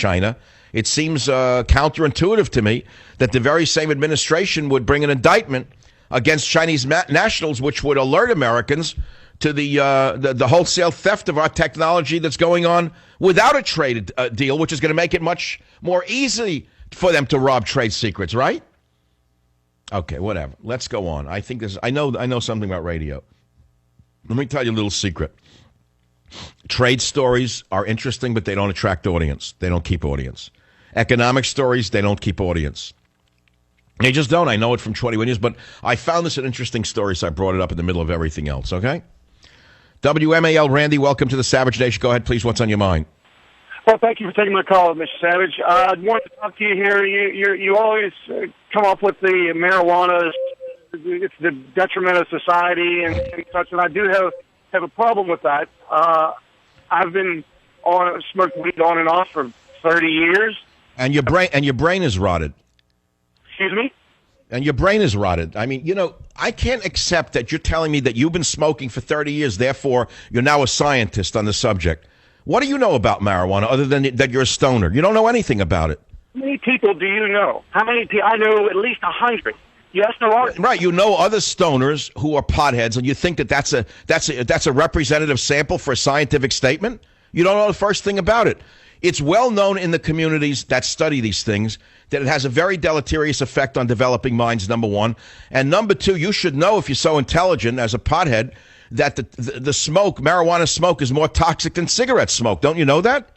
China. It seems counterintuitive to me that the very same administration would bring an indictment against Chinese nationals, which would alert Americans to the wholesale theft of our technology that's going on without a trade deal, which is going to make it much more easy for them to rob trade secrets, right? Okay, whatever. Let's go on. I think this. I know something about radio. Let me tell you a little secret. Trade stories are interesting, but they don't attract audience. They don't keep audience. Economic stories, they don't keep audience. They just don't. I know it from 21 years, but I found this an interesting story, so I brought it up in the middle of everything else, okay? WMAL, Randy, welcome to the Savage Nation. Go ahead, please. What's on your mind? Well, thank you for taking my call, Mr. Savage. I wanted to talk to you here. You always come up with the marijuana. It's the detriment of society and such, and I do have a problem with that. I've been smoking weed on and off for 30 years. And your brain is rotted. Excuse me? And your brain is rotted. I mean, I can't accept that you're telling me that you've been smoking for 30 years, therefore you're now a scientist on the subject. What do you know about marijuana other than that you're a stoner? You don't know anything about it. How many people do you know? How many people? I know at least 100. Yes, there are. Right, you know other stoners who are potheads, and you think that's a representative sample for a scientific statement? You don't know the first thing about it. It's well known in the communities that study these things that it has a very deleterious effect on developing minds, number one. And number two, you should know, if you're so intelligent as a pothead, that the smoke, marijuana smoke, is more toxic than cigarette smoke. Don't you know that?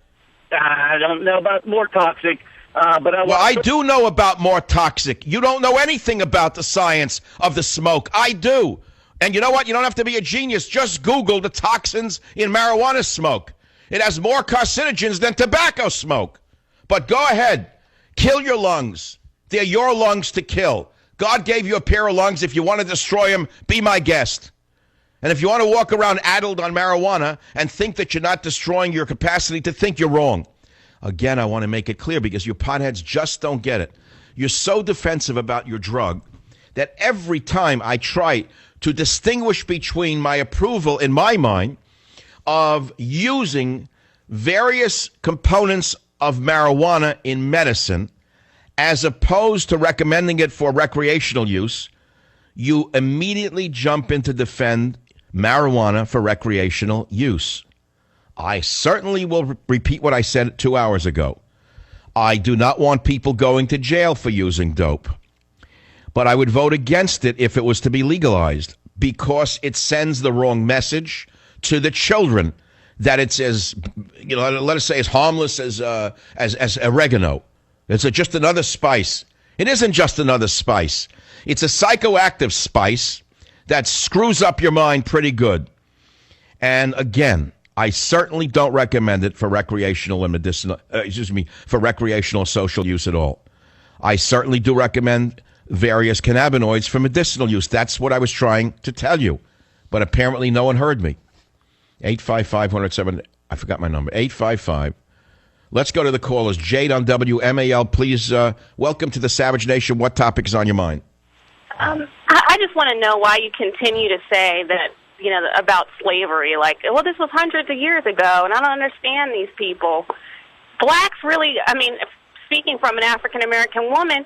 I don't know about more toxic. But I do know about more toxic. You don't know anything about the science of the smoke. I do. And you know what? You don't have to be a genius. Just Google the toxins in marijuana smoke. It has more carcinogens than tobacco smoke. But go ahead. Kill your lungs. They're your lungs to kill. God gave you a pair of lungs. If you want to destroy them, be my guest. And if you want to walk around addled on marijuana and think that you're not destroying your capacity to think, you're wrong. Again, I want to make it clear because you potheads just don't get it. You're so defensive about your drug that every time I try to distinguish between my approval in my mind of using various components of marijuana in medicine as opposed to recommending it for recreational use, you immediately jump in to defend marijuana for recreational use. I certainly will repeat what I said 2 hours ago. I do not want people going to jail for using dope. But I would vote against it if it was to be legalized because it sends the wrong message to the children that it's as, let us say, as harmless as oregano. It's just another spice. It isn't just another spice. It's a psychoactive spice that screws up your mind pretty good. And again, I certainly don't recommend it for recreational and medicinal, for recreational social use at all. I certainly do recommend various cannabinoids for medicinal use. That's what I was trying to tell you. But apparently no one heard me. 855-107, I forgot my number, 855. Let's go to the callers. Jade on WMAL, please. Welcome to the Savage Nation. What topic is on your mind? I just want to know why you continue to say that, about slavery. Like, well, this was hundreds of years ago, and I don't understand these people. Blacks really, speaking from an African-American woman,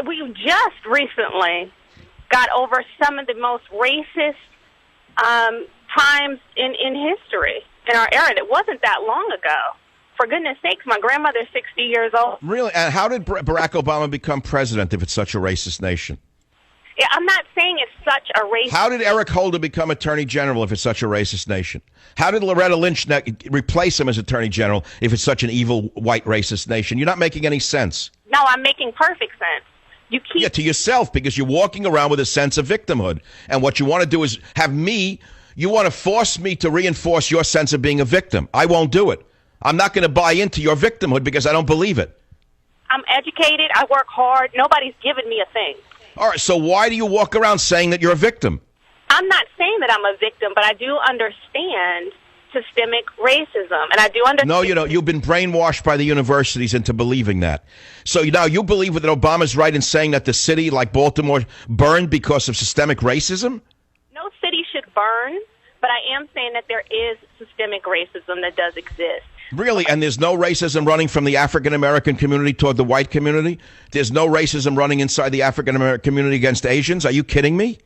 we just recently got over some of the most racist times in history, in our era. It wasn't that long ago. For goodness sakes, my grandmother's 60 years old. Really? And how did Barack Obama become president if it's such a racist nation? Yeah, I'm not saying it's such a racist... How did Eric Holder become attorney general if it's such a racist nation? How did Loretta Lynch replace him as attorney general if it's such an evil, white, racist nation? You're not making any sense. No, I'm making perfect sense. Yeah, to yourself, because you're walking around with a sense of victimhood. And what you want to do is you want to force me to reinforce your sense of being a victim. I won't do it. I'm not going to buy into your victimhood because I don't believe it. I'm educated. I work hard. Nobody's given me a thing. All right, so why do you walk around saying that you're a victim? I'm not saying that I'm a victim, but I do understand systemic racism, and I do understand... No, you've been brainwashed by the universities into believing that. So now you believe that Obama's right in saying that the city, like Baltimore, burned because of systemic racism? No city should burn, but I am saying that there is systemic racism that does exist. Really? And there's no racism running from the African-American community toward the white community? There's no racism running inside the African-American community against Asians? Are you kidding me?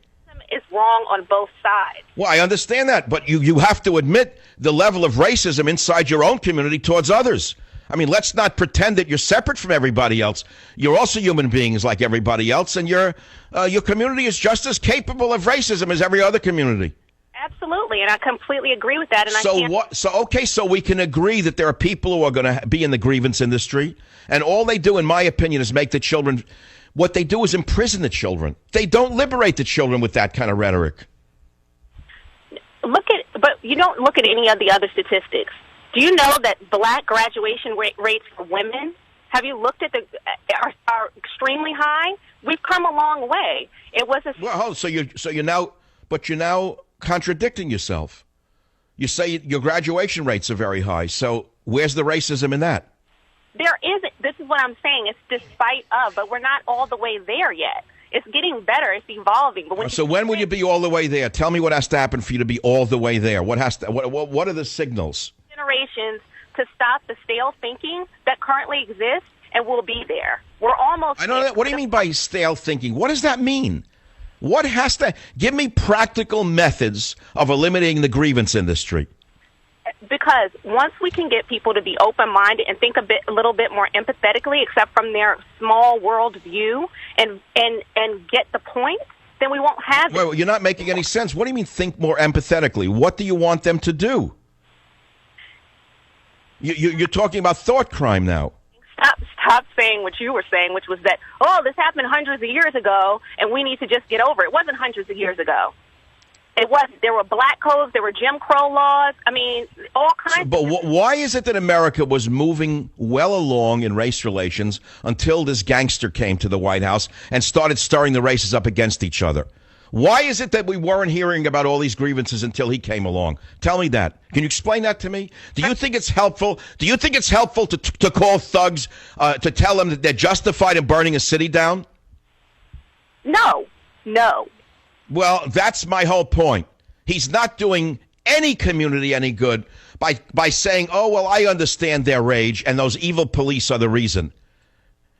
Is wrong on both sides. Well, I understand that, but you have to admit the level of racism inside your own community towards others. I mean, let's not pretend that you're separate from everybody else. You're also human beings like everybody else, and your community is just as capable of racism as every other community. Absolutely, and I completely agree with that. And So we can agree that there are people who are going to be in the grievance industry, and all they do, in my opinion, is make the children. What they do is imprison the children. They don't liberate the children with that kind of rhetoric. But you don't look at any of the other statistics. Do you know that black graduation rates for women, have you looked at are extremely high? We've come a long way. It was you're now contradicting yourself. You say your graduation rates are very high. So where's the racism in that? There isn't. This is what I'm saying. It's despite of, but we're not all the way there yet. It's getting better. It's evolving. But when will you be all the way there? Tell me what has to happen for you to be all the way there. What are the signals? Generations to stop the stale thinking that currently exists, and we'll be there. We're almost. I don't know. What do you mean by stale thinking? What does that mean? What has to give me practical methods of eliminating the grievance industry? Because once we can get people to be open-minded and think a little bit more empathetically, except from their small world view, and get the point, then we won't have. Well, you're not making any sense. What do you mean think more empathetically? What do you want them to do? You're talking about thought crime now. Stop saying what you were saying, which was that, this happened hundreds of years ago, and we need to just get over it. It wasn't hundreds of years ago. It wasn't. There were black codes. There were Jim Crow laws. I mean, all kinds. But why is it that America was moving well along in race relations until this gangster came to the White House and started stirring the races up against each other? Why is it that we weren't hearing about all these grievances until he came along? Tell me that. Can you explain that to me? Do you think it's helpful? Do you think it's helpful to call thugs to tell them that they're justified in burning a city down? No. Well, that's my whole point. He's not doing any community any good by saying, I understand their rage and those evil police are the reason.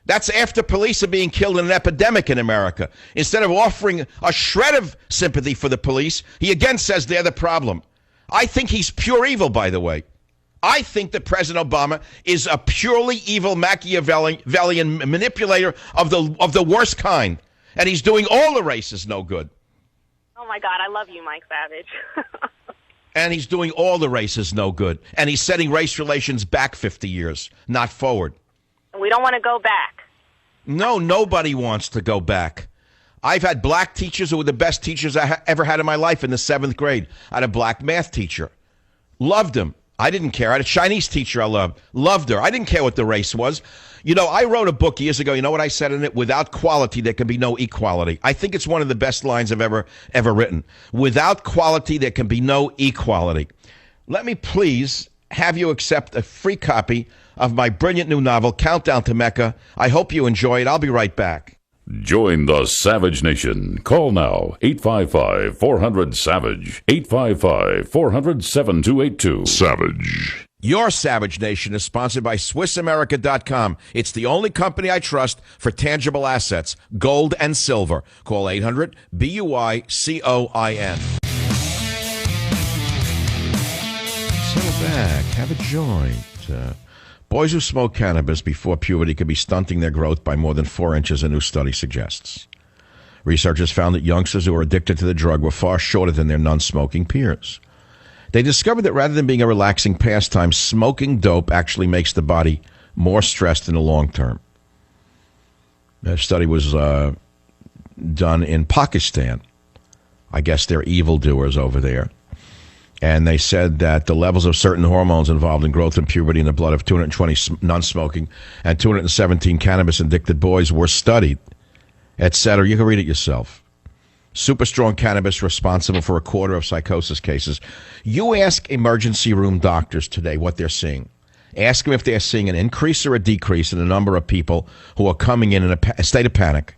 That's after police are being killed in an epidemic in America. Instead of offering a shred of sympathy for the police, he again says they're the problem. I think he's pure evil, by the way. I think that President Obama is a purely evil Machiavellian manipulator of the worst kind. And he's doing all the races no good. Oh, my God. I love you, Mike Savage. And he's doing all the races no good. And he's setting race relations back 50 years, not forward. We don't want to go back. No, nobody wants to go back. I've had black teachers who were the best teachers I ever had in my life in the 7th grade. I had a black math teacher. Loved him. I didn't care. I had a Chinese teacher I loved. Loved her. I didn't care what the race was. I wrote a book years ago. You know what I said in it? Without quality, there can be no equality. I think it's one of the best lines I've ever written. Without quality, there can be no equality. Let me please have you accept a free copy of my brilliant new novel, Countdown to Mecca. I hope you enjoy it. I'll be right back. Join the Savage Nation. Call now, 855-400-SAVAGE, 855-400-7282. Savage. Your Savage Nation is sponsored by SwissAmerica.com. It's the only company I trust for tangible assets, gold and silver. Call 800-BUI-COIN. Settle back. Have a joint. Boys who smoke cannabis before puberty could be stunting their growth by more than 4 inches, a new study suggests. Researchers found that youngsters who were addicted to the drug were far shorter than their non-smoking peers. They discovered that rather than being a relaxing pastime, smoking dope actually makes the body more stressed in the long term. The study was done in Pakistan. I guess they're evildoers over there. And they said that the levels of certain hormones involved in growth and puberty in the blood of 220 non-smoking and 217 cannabis-addicted boys were studied, etc. You can read it yourself. Super strong cannabis responsible for 1/4 of psychosis cases. You ask emergency room doctors today what they're seeing. Ask them if they're seeing an increase or a decrease in the number of people who are coming in a state of panic,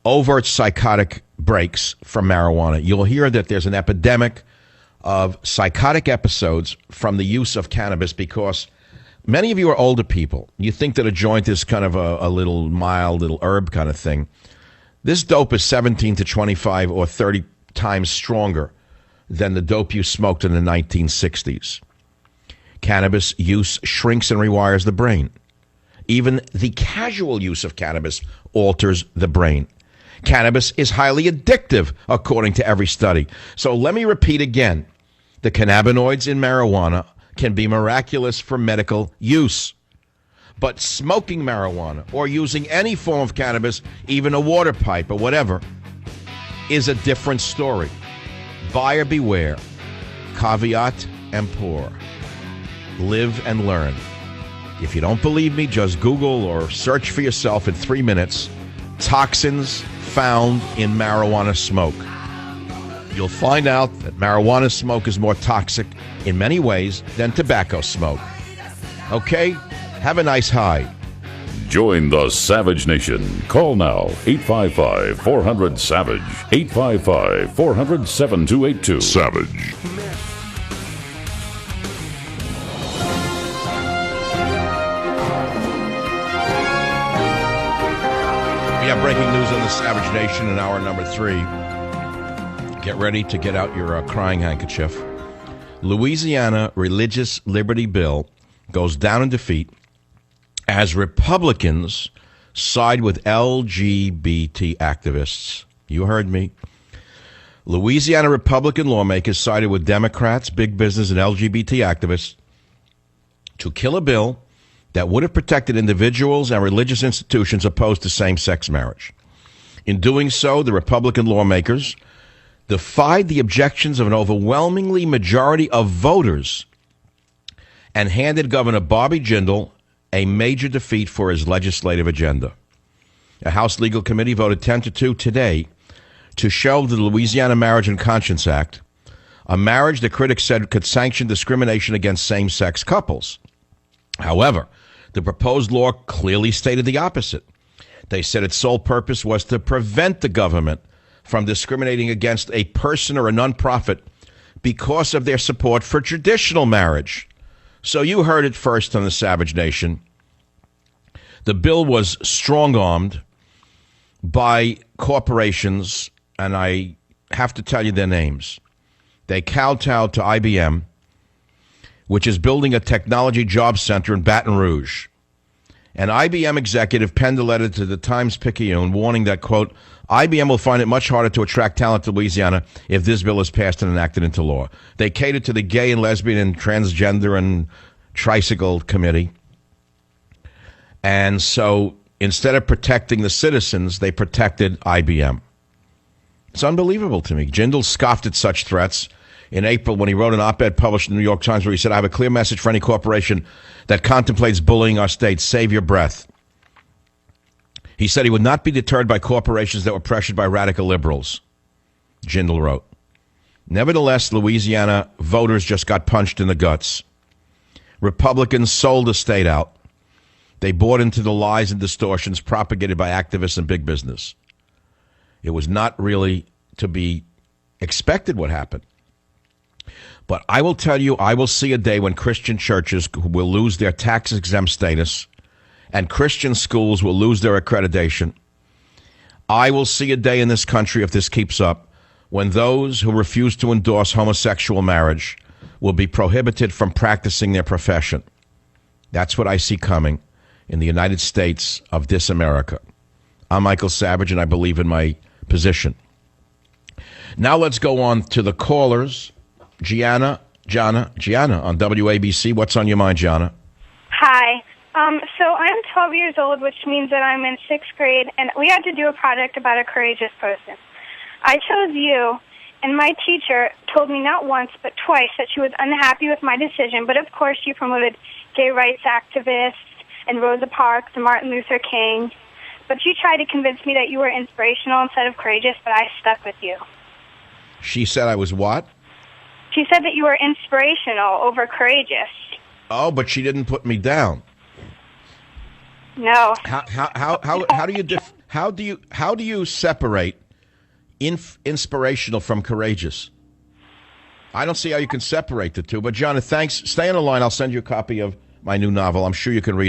overt psychotic breaks from marijuana. You'll hear that there's an epidemic of psychotic episodes from the use of cannabis because Many of you are older people. You think that a joint is kind of a little mild, little herb kind of thing. This dope is 17 to 25 or 30 times stronger than the dope you smoked in the 1960s. Cannabis use shrinks and rewires the brain. Even the casual use of cannabis alters the brain. Cannabis is highly addictive, according to every study. So let me repeat again. The cannabinoids in marijuana can be miraculous for medical use. But smoking marijuana or using any form of cannabis, even a water pipe or whatever, is a different story. Buyer beware. Caveat emptor. Live and learn. If you don't believe me, just Google or search for yourself in 3 minutes. Toxins found in marijuana smoke. You'll find out that marijuana smoke is more toxic in many ways than tobacco smoke. Okay? Have a nice high. Join the Savage Nation. Call now, 855-400-SAVAGE. 855-400-7282. Savage. We have breaking news on the Savage Nation in hour number 3. Get ready to get out your crying handkerchief. Louisiana religious liberty bill goes down in defeat as Republicans side with LGBT activists. You heard me. Louisiana Republican lawmakers sided with Democrats, big business, and LGBT activists to kill a bill that would have protected individuals and religious institutions opposed to same-sex marriage. In doing so, the Republican lawmakers defied the objections of an overwhelmingly majority of voters and handed Governor Bobby Jindal a major defeat for his legislative agenda. A House Legal Committee voted 10-2 today to shelve the Louisiana Marriage and Conscience Act, a marriage the critics said could sanction discrimination against same-sex couples. However, the proposed law clearly stated the opposite. They said its sole purpose was to prevent the government from discriminating against a person or a nonprofit because of their support for traditional marriage. So you heard it first on the Savage Nation. The bill was strong-armed by corporations, and I have to tell you their names. They kowtowed to IBM, which is building a technology job center in Baton Rouge. An IBM executive penned a letter to the Times-Picayune warning that, quote, IBM will find it much harder to attract talent to Louisiana if this bill is passed and enacted into law. They catered to the gay and lesbian and transgender and tricycle committee. And so instead of protecting the citizens, they protected IBM. It's unbelievable to me. Jindal scoffed at such threats in April when he wrote an op-ed published in the New York Times where he said, I have a clear message for any corporation that contemplates bullying our state. Save your breath. He said he would not be deterred by corporations that were pressured by radical liberals, Jindal wrote. Nevertheless, Louisiana voters just got punched in the guts. Republicans sold the state out. They bought into the lies and distortions propagated by activists and big business. It was not really to be expected what happened. But I will tell you, I will see a day when Christian churches will lose their tax-exempt status and Christian schools will lose their accreditation. I will see a day in this country, if this keeps up, when those who refuse to endorse homosexual marriage will be prohibited from practicing their profession. That's what I see coming in the United States of this America. I'm Michael Savage, and I believe in my position. Now let's go on to the callers. Gianna on WABC. What's on your mind, Gianna? Hi. So I'm 12 years old, which means that I'm in 6th grade, and we had to do a project about a courageous person. I chose you, and my teacher told me not once but twice that she was unhappy with my decision, but of course she promoted gay rights activists and Rosa Parks and Martin Luther King. But she tried to convince me that you were inspirational instead of courageous, but I stuck with you. She said I was what? She said that you were inspirational over courageous. Oh, but she didn't put me down. No. How do you separate inspirational from courageous? I don't see how you can separate the two. But John, thanks. Stay on the line. I'll send you a copy of my new novel. I'm sure you can read it.